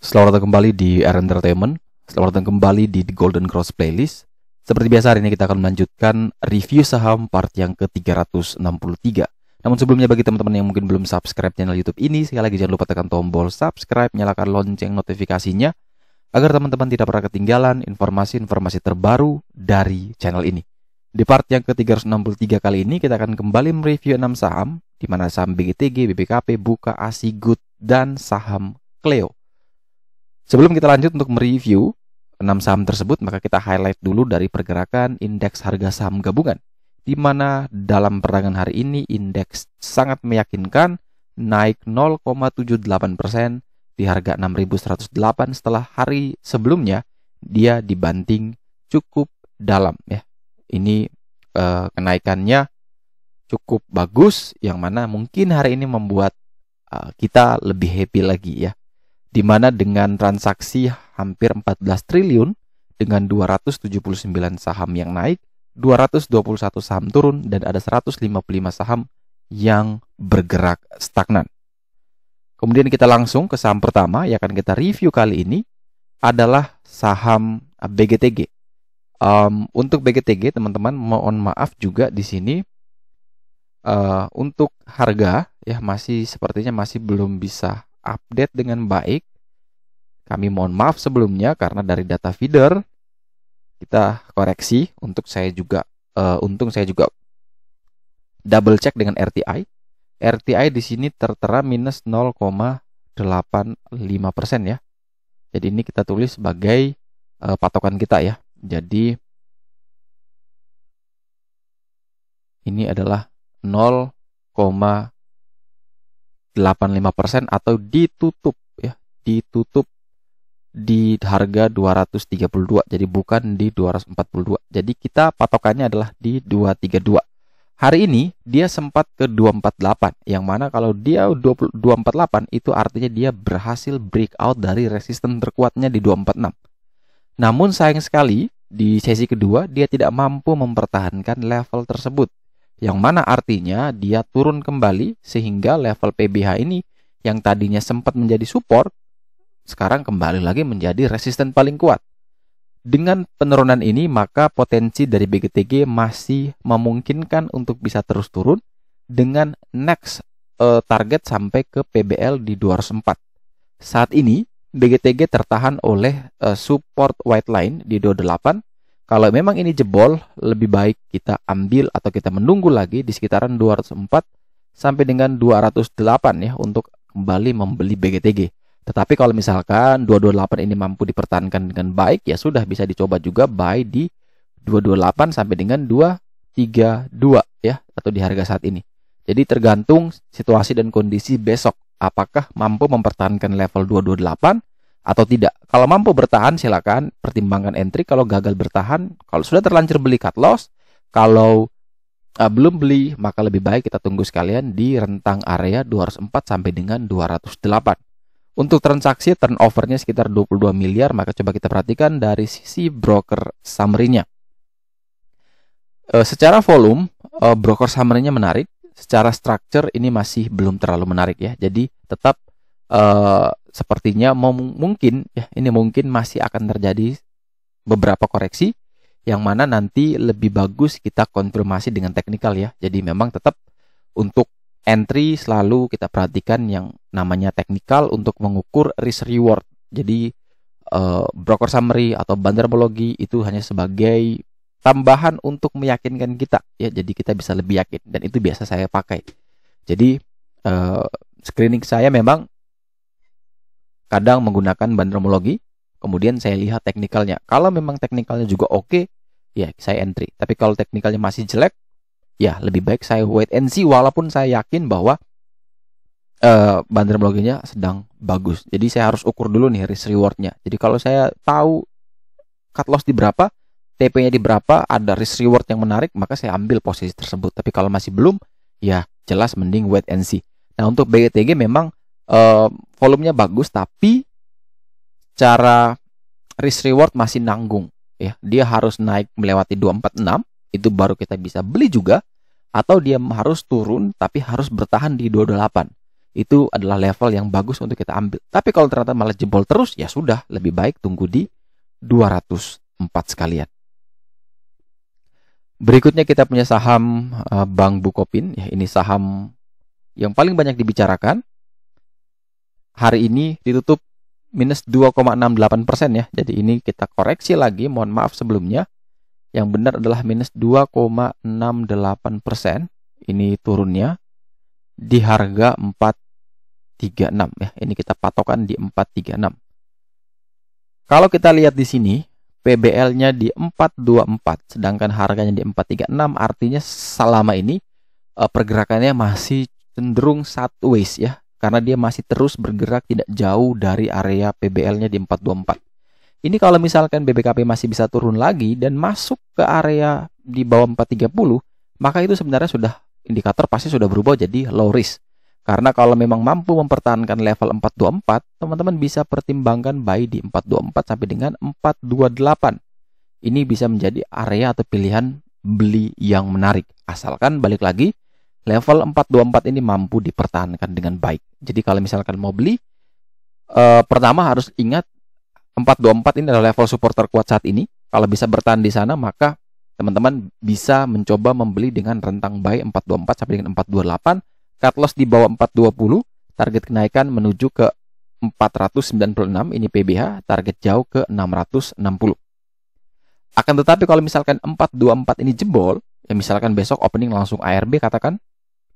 Selamat datang kembali di R Entertainment. Selamat datang kembali di The Golden Cross Playlist. Seperti biasa hari ini kita akan melanjutkan review saham part yang ke-363. Namun sebelumnya bagi teman-teman yang mungkin belum subscribe channel YouTube ini, sekali lagi jangan lupa tekan tombol subscribe, nyalakan lonceng notifikasinya agar teman-teman tidak pernah ketinggalan informasi-informasi terbaru dari channel ini. Di part yang ke-363 kali ini kita akan kembali mereview 6 saham, di mana saham BGTG, BBKP, Buka, Asigut, dan saham Cleo. Sebelum kita lanjut untuk mereview 6 saham tersebut, maka kita highlight dulu dari pergerakan indeks harga saham gabungan, di mana dalam perdagangan hari ini indeks sangat meyakinkan naik 0,78% di harga 6.108 setelah hari sebelumnya dia dibanting cukup dalam ya. Ini kenaikannya cukup bagus, yang mana mungkin hari ini membuat kita lebih happy lagi ya. Di mana dengan transaksi hampir 14 triliun dengan 279 saham yang naik, 221 saham turun, dan ada 155 saham yang bergerak stagnan. Kemudian kita langsung ke saham pertama yang akan kita review kali ini adalah saham BGTG. Untuk BGTG teman-teman mohon maaf juga di sini untuk harga ya sepertinya masih belum bisa update dengan baik. Kami mohon maaf sebelumnya karena dari data feeder kita koreksi. Untung saya juga double check dengan RTI. RTI di sini tertera minus 0,85% ya. Jadi ini kita tulis sebagai patokan kita ya. Jadi ini adalah 0,85% atau ditutup ya, ditutup di harga 232, jadi bukan di 242. Jadi kita patokannya adalah di 232. Hari ini dia sempat ke 248, yang mana kalau dia 248 itu artinya dia berhasil breakout dari resisten terkuatnya di 246. Namun sayang sekali di sesi kedua dia tidak mampu mempertahankan level tersebut, yang mana artinya dia turun kembali sehingga level PBH ini yang tadinya sempat menjadi support sekarang kembali lagi menjadi resisten paling kuat. Dengan penurunan ini maka potensi dari BGTG masih memungkinkan untuk bisa terus turun dengan next target sampai ke PBL di 204. Saat ini BGTG tertahan oleh support white line di 28. Kalau memang ini jebol, lebih baik kita ambil atau kita menunggu lagi di sekitaran 204 sampai dengan 208 ya untuk kembali membeli BGTG. Tetapi kalau misalkan 228 ini mampu dipertahankan dengan baik, ya sudah bisa dicoba juga buy di 228 sampai dengan 232 ya, atau di harga saat ini. Jadi tergantung situasi dan kondisi besok, apakah mampu mempertahankan level 228 atau tidak. Kalau mampu bertahan silakan pertimbangkan entry, kalau gagal bertahan, kalau sudah terlanjur beli cut loss, kalau belum beli maka lebih baik kita tunggu sekalian di rentang area 204 sampai dengan 208. Untuk transaksi turnovernya sekitar 22 miliar, maka coba kita perhatikan dari sisi broker summary-nya. Secara volume broker summary-nya menarik, secara structure ini masih belum terlalu menarik ya. Jadi tetap sepertinya mungkin ya, ini mungkin masih akan terjadi beberapa koreksi yang mana nanti lebih bagus kita konfirmasi dengan teknikal ya. Jadi memang tetap untuk entry selalu kita perhatikan yang namanya teknikal untuk mengukur risk reward. Jadi broker summary atau bandarmologi itu hanya sebagai tambahan untuk meyakinkan kita ya. Jadi kita bisa lebih yakin, dan itu biasa saya pakai. Jadi screening saya memang kadang menggunakan bandarmologi, kemudian saya lihat teknikalnya. Kalau memang teknikalnya juga oke, ya saya entry. Tapi kalau teknikalnya masih jelek, ya lebih baik saya wait and see, walaupun saya yakin bahwa bandarmologinya sedang bagus. Jadi saya harus ukur dulu nih risk rewardnya. Jadi kalau saya tahu cut loss di berapa, TP-nya di berapa, ada risk reward yang menarik, maka saya ambil posisi tersebut. Tapi kalau masih belum, ya jelas mending wait and see. Nah untuk BGTG memang volumenya bagus, tapi cara risk reward masih nanggung ya. Dia harus naik melewati 246, itu baru kita bisa beli juga, atau dia harus turun tapi harus bertahan di 228. itu adalah level yang bagus untuk kita ambil. Tapi kalau ternyata malah jebol terus, ya sudah, lebih baik tunggu di 204 sekalian. Berikutnya kita punya saham Bank Bukopin, ya ini saham yang paling banyak dibicarakan. Hari ini ditutup minus 2,68% ya. Jadi ini kita koreksi lagi, mohon maaf sebelumnya. Yang benar adalah minus 2,68%. Ini turunnya di harga 436 ya. Ini kita patokan di 436. Kalau kita lihat di sini, PBL-nya di 424, sedangkan harganya di 436, artinya selama ini pergerakannya masih cenderung sideways ya, karena dia masih terus bergerak tidak jauh dari area PBL-nya di 424. Ini kalau misalkan BBKP masih bisa turun lagi dan masuk ke area di bawah 430, maka itu sebenarnya sudah indikator pasti sudah berubah jadi low risk. Karena kalau memang mampu mempertahankan level 424, teman-teman bisa pertimbangkan buy di 424 sampai dengan 428. Ini bisa menjadi area atau pilihan beli yang menarik. Asalkan balik lagi, level 424 ini mampu dipertahankan dengan baik. Jadi kalau misalkan mau beli, pertama harus ingat 424 ini adalah level support terkuat saat ini. Kalau bisa bertahan di sana, maka teman-teman bisa mencoba membeli dengan rentang buy 424 sampai dengan 428. Cut loss di bawah 420, target kenaikan menuju ke 496, ini PBH, target jauh ke 660. Akan tetapi kalau misalkan 424 ini jebol, ya misalkan besok opening langsung ARB katakan,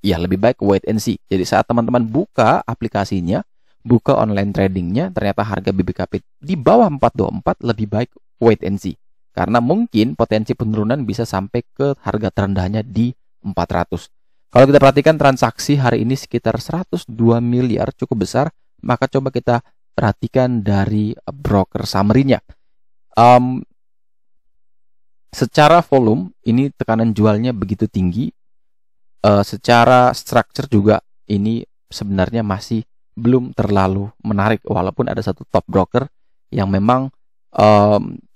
ya lebih baik wait and see. Jadi saat teman-teman buka aplikasinya, buka online tradingnya, ternyata harga BBKP di bawah 424, lebih baik wait and see. Karena mungkin potensi penurunan bisa sampai ke harga terendahnya di 400. Kalau kita perhatikan transaksi hari ini sekitar 102 miliar, cukup besar, maka coba kita perhatikan dari broker summary-nya. Secara volume, ini tekanan jualnya begitu tinggi. Secara structure juga, ini sebenarnya masih belum terlalu menarik. Walaupun ada satu top broker yang memang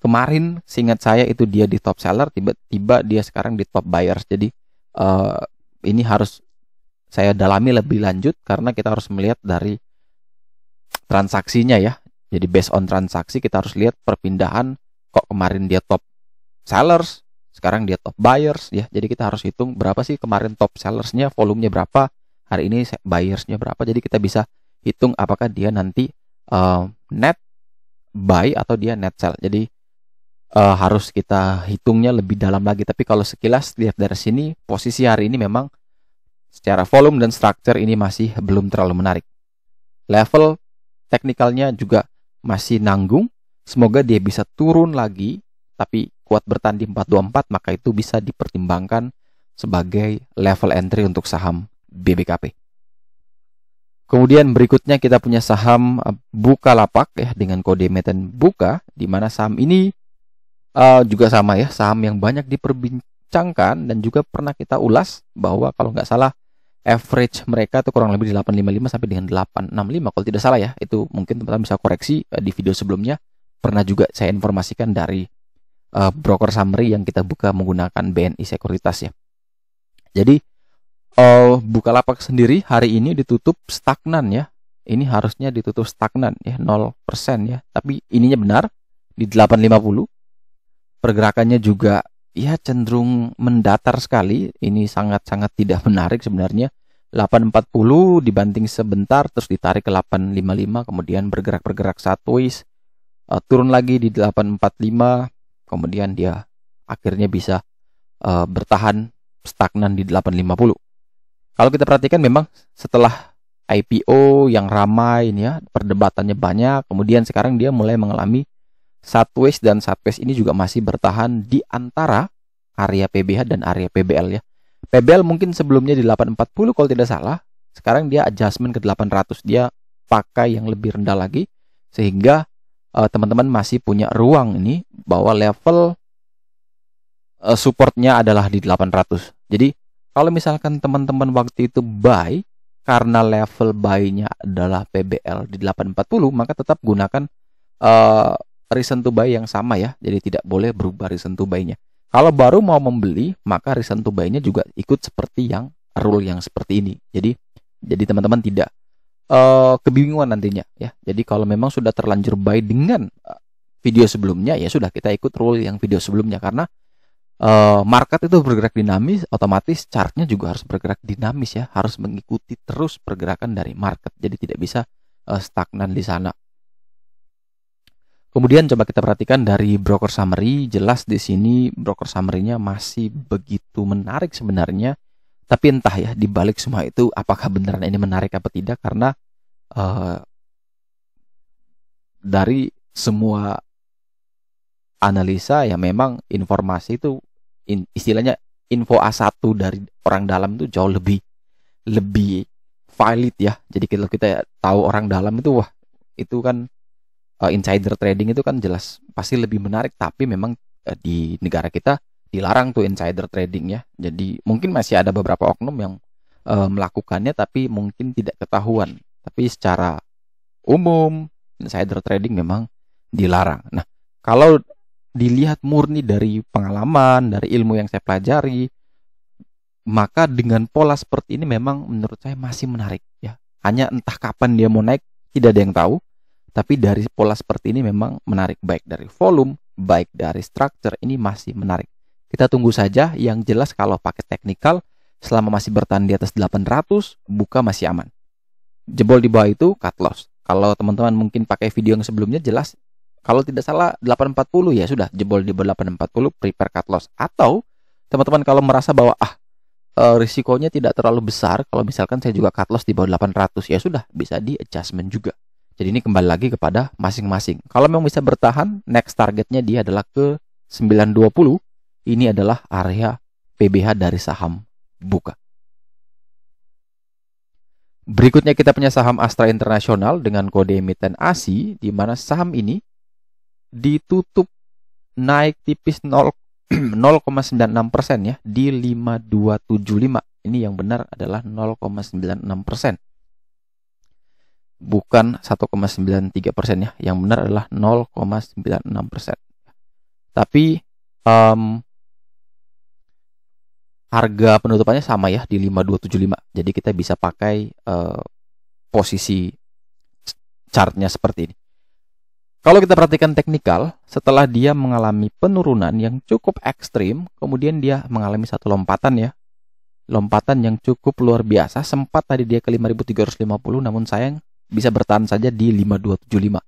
kemarin, seingat saya itu dia di top seller, tiba-tiba dia sekarang di top buyers. Jadi, ini harus saya dalami lebih lanjut karena kita harus melihat dari transaksinya ya. Jadi based on transaksi kita harus lihat perpindahan, kok kemarin dia top sellers, sekarang dia top buyers ya. Jadi kita harus hitung berapa sih kemarin top sellersnya, volumenya berapa, hari ini buyersnya berapa. Jadi kita bisa hitung apakah dia nanti net buy atau dia net sell. Jadi harus kita hitungnya lebih dalam lagi. Tapi kalau sekilas lihat dari sini, posisi hari ini memang secara volume dan structure ini masih belum terlalu menarik. Level teknikalnya juga masih nanggung. Semoga dia bisa turun lagi, tapi kuat bertahan di 424, maka itu bisa dipertimbangkan sebagai level entry untuk saham BBKP. Kemudian berikutnya kita punya saham Bukalapak ya, dengan kode emiten Buka, di mana saham ini juga sama ya, saham yang banyak diperbincangkan dan juga pernah kita ulas bahwa kalau nggak salah average mereka itu kurang lebih di 855 sampai dengan 865 kalau tidak salah ya. Itu mungkin teman-teman bisa koreksi di video sebelumnya. Pernah juga saya informasikan dari broker summary yang kita buka menggunakan BNI Sekuritas ya. Jadi Bukalapak sendiri hari ini ditutup stagnan ya. Ini harusnya ditutup stagnan ya, 0% ya. Tapi ininya benar di 850. Pergerakannya juga ya cenderung mendatar sekali. Ini sangat-sangat tidak menarik sebenarnya. 840 dibanting sebentar terus ditarik ke 855, kemudian bergerak-bergerak sideways, turun lagi di 845, kemudian dia akhirnya bisa bertahan stagnan di 850. Kalau kita perhatikan memang setelah IPO yang ramai ini ya, perdebatannya banyak, kemudian sekarang dia mulai mengalami sideways, dan sideways ini juga masih bertahan di antara area PBH dan area PBL ya. PBL mungkin sebelumnya di 840 kalau tidak salah, sekarang dia adjustment ke 800, dia pakai yang lebih rendah lagi, sehingga teman-teman masih punya ruang ini bahwa level supportnya adalah di 800. Jadi kalau misalkan teman-teman waktu itu buy karena level buy-nya adalah PBL di 840, maka tetap gunakan reason to buy yang sama ya. Jadi tidak boleh berubah reason to buy-nya. Kalau baru mau membeli, maka reason to buy-nya juga ikut seperti yang rule yang seperti ini. Jadi teman-teman tidak kebingungan nantinya ya. Jadi kalau memang sudah terlanjur buy dengan video sebelumnya, ya sudah kita ikut rule yang video sebelumnya, karena market itu bergerak dinamis, otomatis chartnya juga harus bergerak dinamis ya, harus mengikuti terus pergerakan dari market, jadi tidak bisa stagnan di sana. Kemudian coba kita perhatikan dari broker summary, jelas di sini broker summary-nya masih begitu menarik sebenarnya, tapi entah ya di balik semua itu apakah beneran ini menarik apa tidak, karena dari semua analisa ya memang informasi itu istilahnya info A1 dari orang dalam itu jauh lebih valid ya. Jadi kalau kita tahu orang dalam itu, wah itu kan insider trading itu kan jelas pasti lebih menarik, tapi memang di negara kita dilarang tuh insider trading ya. Jadi mungkin masih ada beberapa oknum yang melakukannya tapi mungkin tidak ketahuan. Tapi secara umum insider trading memang dilarang. Nah, kalau dilihat murni dari pengalaman, dari ilmu yang saya pelajari, maka dengan pola seperti ini memang menurut saya masih menarik ya. Hanya entah kapan dia mau naik tidak ada yang tahu, tapi dari pola seperti ini memang menarik, baik dari volume, baik dari structure, ini masih menarik. Kita tunggu saja. Yang jelas kalau pakai teknikal selama masih bertahan di atas 800, buka masih aman. Jebol di bawah itu cut loss. Kalau teman-teman mungkin pakai video yang sebelumnya, jelas kalau tidak salah 840 ya sudah, jebol di bawah 840 prepare cut loss. Atau teman-teman kalau merasa bahwa risikonya tidak terlalu besar, kalau misalkan saya juga cut loss di bawah 800, ya sudah bisa di adjustment juga. Jadi ini kembali lagi kepada masing-masing. Kalau memang bisa bertahan, next targetnya dia adalah ke 920. Ini adalah area PBH dari saham buka. Berikutnya kita punya saham Astra International dengan kode emiten ASI, di mana saham ini ditutup naik tipis 0,96% ya di 5275. Ini yang benar adalah 0,96%. Bukan 1,93% ya. Yang benar adalah 0,96%. Tapi harga penutupannya sama ya di 5275. Jadi kita bisa pakai posisi chartnya seperti ini. Kalau kita perhatikan teknikal, setelah dia mengalami penurunan yang cukup ekstrim, kemudian dia mengalami satu lompatan ya. Lompatan yang cukup luar biasa. Sempat tadi dia ke 5350, namun sayang bisa bertahan saja di 5275.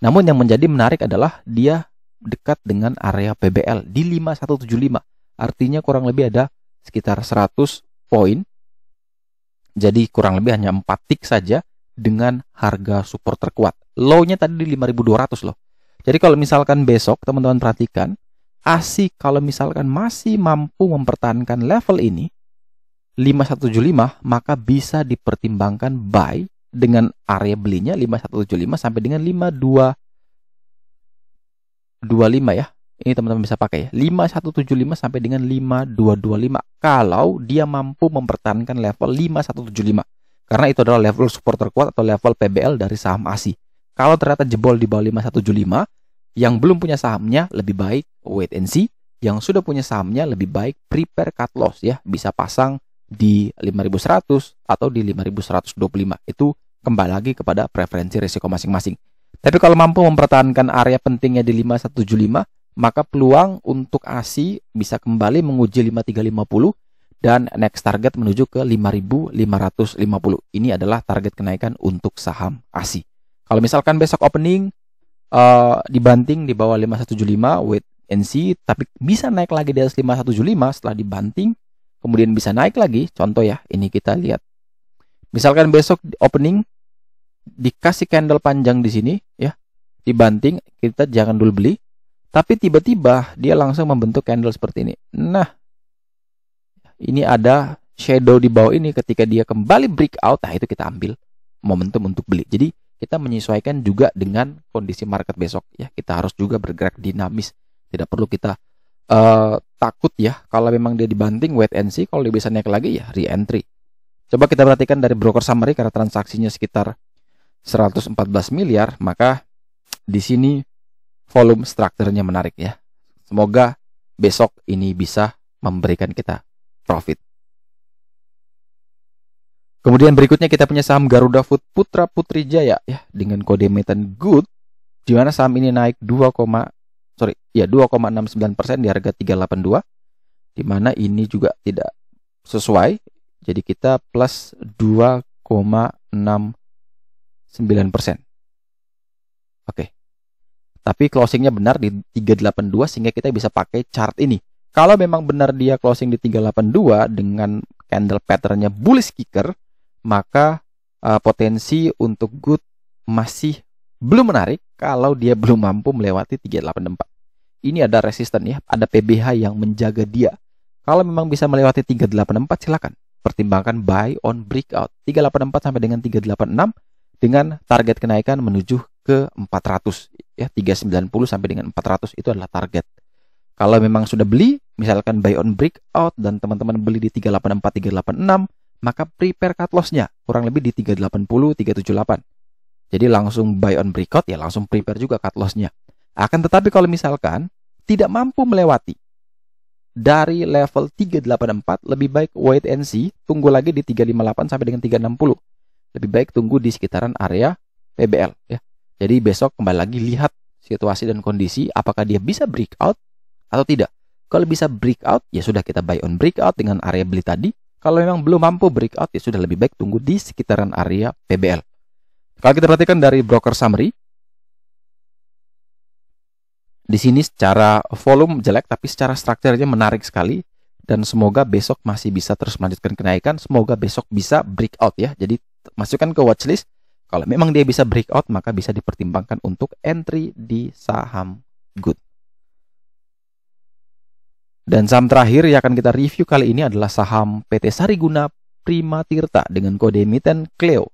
Namun yang menjadi menarik adalah dia dekat dengan area PBL di 5175. Artinya kurang lebih ada sekitar 100 poin. Jadi kurang lebih hanya 4 tick saja dengan harga support terkuat. Low-nya tadi di 5200 loh. Jadi kalau misalkan besok teman-teman perhatikan, ASI kalau misalkan masih mampu mempertahankan level ini 5175, maka bisa dipertimbangkan buy dengan area belinya 5175 sampai dengan 5225 ya. Ini teman-teman bisa pakai ya. 5175 sampai dengan 5225 kalau dia mampu mempertahankan level 5175. Karena itu adalah level support terkuat atau level PBL dari saham ASI. Kalau ternyata jebol di bawah 5175, yang belum punya sahamnya lebih baik wait and see. Yang sudah punya sahamnya lebih baik prepare cut loss ya. Bisa pasang di 5100 atau di 5125. Itu kembali lagi kepada preferensi risiko masing-masing. Tapi kalau mampu mempertahankan area pentingnya di 5175, maka peluang untuk ASI bisa kembali menguji 5350 dan next target menuju ke 5550. Ini adalah target kenaikan untuk saham ASI. Kalau misalkan besok opening dibanting di bawah 5175, wait and see, tapi bisa naik lagi di atas 5175 setelah dibanting, kemudian bisa naik lagi. Contoh ya, ini kita lihat. Misalkan besok opening dikasih candle panjang di sini ya, dibanting, kita jangan dulu beli. Tapi tiba-tiba dia langsung membentuk candle seperti ini. Nah, ini ada shadow di bawah ini. Ketika dia kembali breakout, nah itu kita ambil momentum untuk beli. Jadi kita menyesuaikan juga dengan kondisi market besok ya. Kita harus juga bergerak dinamis. Tidak perlu kita takut ya. Kalau memang dia dibanting, wait and see. Kalau dia bisa naik lagi ya re-entry. Coba kita perhatikan dari broker summary, karena transaksinya sekitar 114 miliar, maka di sini volume strukturnya menarik ya. Semoga besok ini bisa memberikan kita profit. Kemudian berikutnya kita punya saham Garuda Food Putra Putri Jaya ya dengan kode emiten GOOD, di mana saham ini naik 2,69% di harga 382, di mana ini juga tidak sesuai. Jadi kita plus 2,69%. Oke. Tapi closingnya benar di 382 sehingga kita bisa pakai chart ini. Kalau memang benar dia closing di 382 dengan candle patternnya bullish kicker, maka potensi untuk GOOD masih belum menarik kalau dia belum mampu melewati 384. Ini ada resisten ya, ada PBH yang menjaga dia. Kalau memang bisa melewati 384 silakan pertimbangkan buy on breakout 384 sampai dengan 386 dengan target kenaikan menuju ke 400 ya, 390 sampai dengan 400 itu adalah target. Kalau memang sudah beli, misalkan buy on breakout dan teman-teman beli di 384 386, maka prepare cut loss-nya kurang lebih di 380 378. Jadi langsung buy on breakout ya, langsung prepare juga cut loss-nya. Akan tetapi kalau misalkan tidak mampu melewati dari level 384, lebih baik wait and see, tunggu lagi di 358 sampai dengan 360. Lebih baik tunggu di sekitaran area PBL ya. Jadi besok kembali lagi lihat situasi dan kondisi apakah dia bisa breakout atau tidak. Kalau bisa breakout ya sudah kita buy on breakout dengan area beli tadi. Kalau memang belum mampu breakout ya sudah lebih baik tunggu di sekitaran area PBL. Kalau kita perhatikan dari broker summary, di sini secara volume jelek tapi secara strukturnya menarik sekali dan semoga besok masih bisa terus melanjutkan kenaikan. Semoga besok bisa breakout ya. Jadi masukkan ke watchlist. Kalau memang dia bisa breakout maka bisa dipertimbangkan untuk entry di saham GOOD. Dan saham terakhir yang akan kita review kali ini adalah saham PT Sariguna Prima Tirta dengan kode emiten CLEO,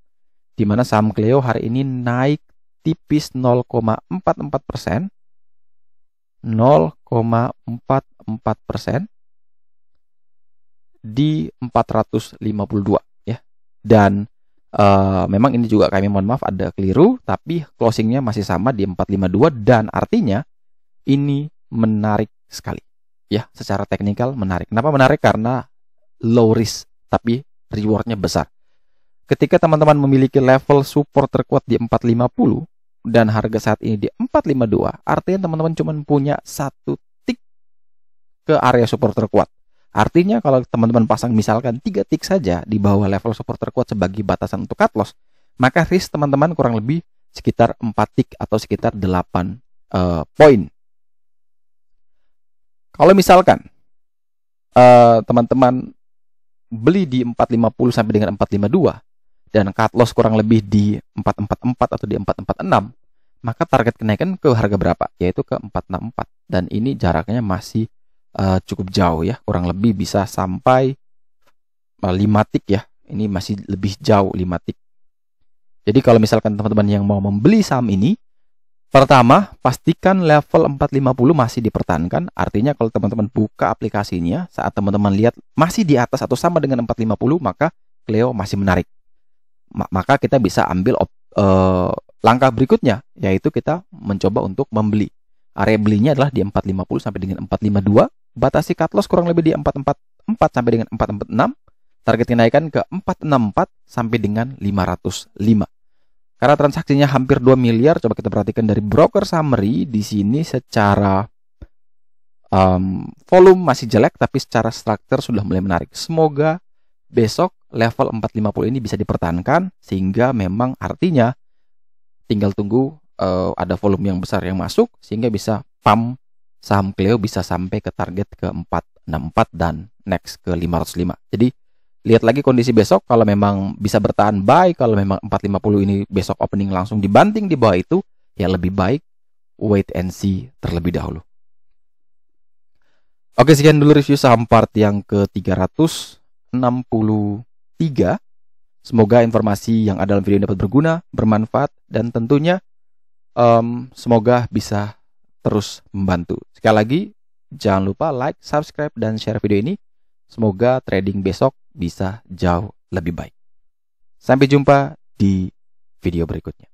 di mana saham CLEO hari ini naik tipis 0,44%, 0,44% di 452 ya. Dan memang ini juga kami mohon maaf ada keliru, tapi closingnya masih sama di 452 dan artinya ini menarik sekali. Ya, secara teknikal menarik. Kenapa menarik? Karena low risk, tapi rewardnya besar. Ketika teman-teman memiliki level support terkuat di 450 dan harga saat ini di 452, artinya teman-teman cuma punya satu tick ke area support terkuat. Artinya kalau teman-teman pasang misalkan 3 tick saja di bawah level support terkuat sebagai batasan untuk cut loss, maka risk teman-teman kurang lebih sekitar 4 tick atau sekitar 8 poin. Kalau misalkan teman-teman beli di 450 sampai dengan 452 dan cut loss kurang lebih di 444 atau di 446, maka target kenaikan ke harga berapa? Yaitu ke 464. Dan ini jaraknya masih cukup jauh ya, kurang lebih bisa sampai 5 tick ya. Ini masih lebih jauh 5 tick. Jadi kalau misalkan teman-teman yang mau membeli saham ini, pertama, pastikan level 450 masih dipertahankan. Artinya kalau teman-teman buka aplikasinya, saat teman-teman lihat masih di atas atau sama dengan 450, maka CLEO masih menarik. Maka kita bisa ambil langkah berikutnya, yaitu kita mencoba untuk membeli. Area belinya adalah di 450 sampai dengan 452. Batasi cut loss kurang lebih di 444 sampai dengan 446. Target kenaikan ke 464 sampai dengan 505. Karena transaksinya hampir 2 miliar, coba kita perhatikan dari broker summary di sini secara volume masih jelek, tapi secara struktur sudah mulai menarik. Semoga besok level 450 ini bisa dipertahankan, sehingga memang artinya tinggal tunggu ada volume yang besar yang masuk, sehingga bisa pump saham CLEO bisa sampai ke target ke 464 dan next ke 505. Jadi lihat lagi kondisi besok, kalau memang bisa bertahan buy, kalau memang 450 ini besok opening langsung dibanting di bawah itu, ya lebih baik wait and see terlebih dahulu. Oke, sekian dulu review saham part yang ke-363. Semoga informasi yang ada dalam video ini dapat berguna, bermanfaat, dan tentunya semoga bisa terus membantu. Sekali lagi, jangan lupa like, subscribe, dan share video ini. Semoga trading besok bisa jauh lebih baik. Sampai jumpa di video berikutnya.